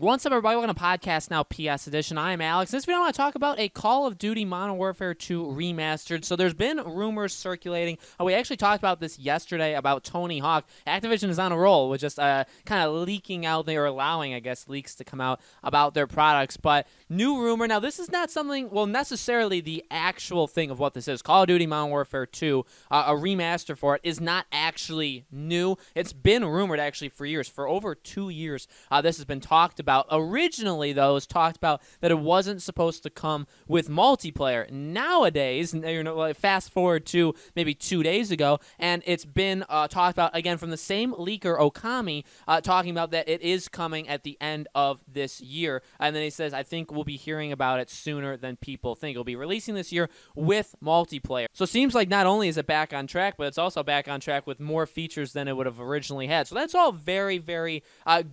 What's up, everybody? Welcome to Podcast Now PS Edition. I am Alex. In this video, I want to talk about a Call of Duty Modern Warfare 2 Remastered. So there's been rumors circulating. We actually talked about this yesterday about Tony Hawk. Activision is on a roll with just kind of leaking out there, or allowing, I guess, leaks to come out about their products. But new rumor. Now, this is not something, well, necessarily the actual thing of what this is. Call of Duty Modern Warfare 2, a remaster for it, is not actually new. It's been rumored, actually, for years. For over 2 years, this has been talked about. Originally, though, it was talked about that it wasn't supposed to come with multiplayer. Nowadays, fast forward to maybe 2 days ago, and it's been talked about, again, from the same leaker, Okami, talking about that it is coming at the end of this year. And then he says, I think we'll be hearing about it sooner than people think. It'll be releasing this year with multiplayer. So it seems like not only is it back on track, but it's also back on track with more features than it would have originally had. So that's all very, very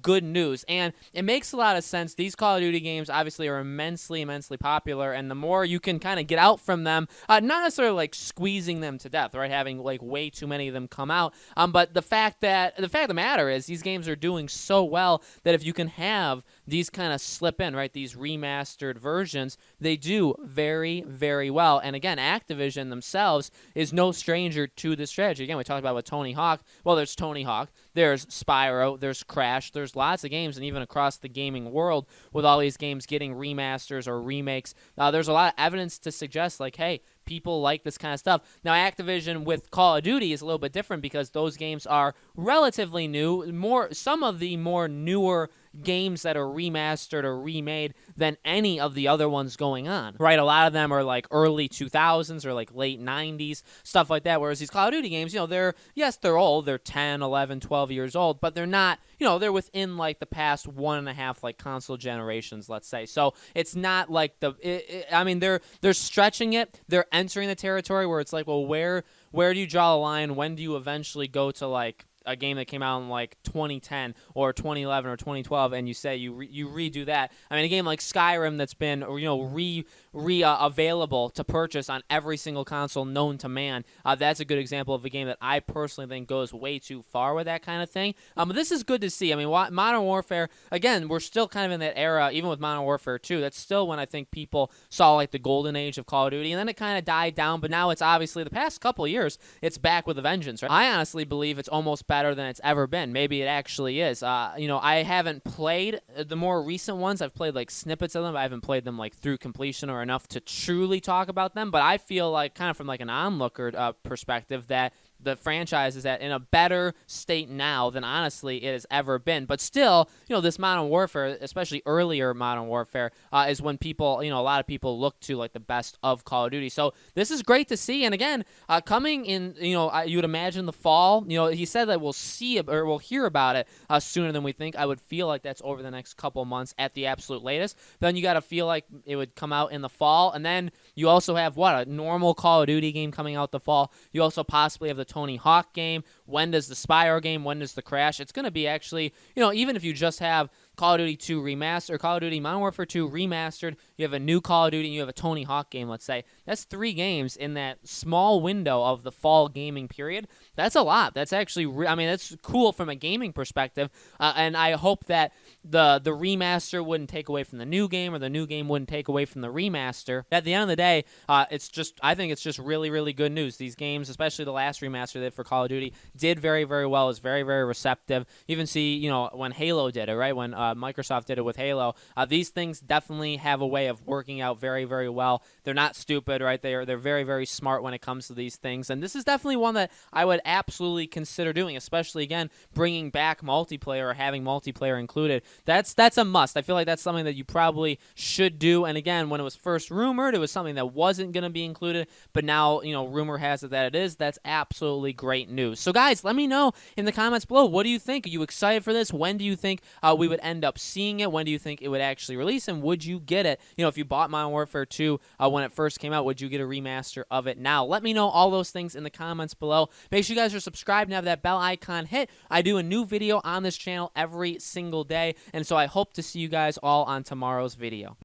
good news. And it makes a lot of sense. These Call of Duty games obviously are immensely popular, and the more you can kind of get out from them, not necessarily like squeezing them to death, right? Having like way too many of them come out. But the fact of the matter is these games are doing so well that if you can have these kind of slip in, right, these remastered versions, they do very, very well. And again, Activision themselves is no stranger to this strategy. Again, we talked about with Tony Hawk. Well, there's Tony Hawk, there's Spyro, there's Crash, there's lots of games, and even across the gaming world with all these games getting remasters or remakes, there's a lot of evidence to suggest, like, hey, people like this kind of stuff. Now, Activision with Call of Duty is a little bit different because those games are relatively new, some of the more newer games that are remastered or remade than any of the other ones going on, right? A lot of them are like early 2000s or like late 90s, stuff like that, whereas these Call of Duty games, they're old, they're 10, 11, 12 years old, but they're not, they're within like the past 1.5 like console generations, let's say. So it's not like they're stretching it, they're entering the territory where it's like, well, where do you draw the line? When do you eventually go to like a game that came out in like 2010 or 2011 or 2012, and you say you redo that? I mean, a game like Skyrim that's been available to purchase on every single console known to man. That's a good example of a game that I personally think goes way too far with that kind of thing. But this is good to see. I mean, Modern Warfare, again, we're still kind of in that era, even with Modern Warfare 2. That's still when I think people saw like the golden age of Call of Duty, and then it kind of died down. But now it's obviously the past couple of years, it's back with a vengeance. Right? I honestly believe it's almost better than it's ever been. Maybe it actually is. I haven't played the more recent ones. I've played like snippets of them, but I haven't played them like through completion or enough to truly talk about them. But I feel like, kind of from like an onlooker perspective, that the franchise is in a better state now than honestly it has ever been. But still, this Modern Warfare, especially earlier Modern Warfare, is when people, a lot of people look to like the best of Call of Duty. So this is great to see. And again, coming in, you would imagine the fall. He said that we'll see it, or we'll hear about it sooner than we think. I would feel like that's over the next couple months at the absolute latest. Then you got to feel like it would come out in the fall. And then you also have a normal Call of Duty game coming out the fall. You also possibly have the Tony Hawk game. When does the Spyro game? When does the Crash? It's going to be actually, even if you just have Call of Duty 2 Remastered, or Call of Duty Modern Warfare 2 Remastered, you have a new Call of Duty, and you have a Tony Hawk game, let's say. That's 3 games in that small window of the fall gaming period. That's a lot. That's actually, that's cool from a gaming perspective, and I hope that the remaster wouldn't take away from the new game, or the new game wouldn't take away from the remaster. At the end of the day, I think it's just really, really good news. These games, especially the last remaster they did for Call of Duty, did very, very well. It was very, very receptive. You even see, when Halo did it, right? When Microsoft did it with Halo, these things definitely have a way of working out very, very well. They're not stupid, right? They're very, very smart when it comes to these things. And this is definitely one that I would absolutely consider doing, especially, again, bringing back multiplayer or having multiplayer included. That's a must. I feel like that's something that you probably should do. And again, when it was first rumored, it was something that wasn't going to be included, but now, rumor has it that it is. That's absolutely great news. So guys, let me know in the comments below, what do you think? Are you excited for this? When do you think we would end up seeing it? When do you think it would actually release, and would you get it? If you bought Modern Warfare 2 when it first came out, would you get a remaster of it now? Let me know all those things in the comments below. Make sure you guys are subscribed and have that bell icon hit. I do a new video on this channel every single day, and so I hope to see you guys all on tomorrow's video.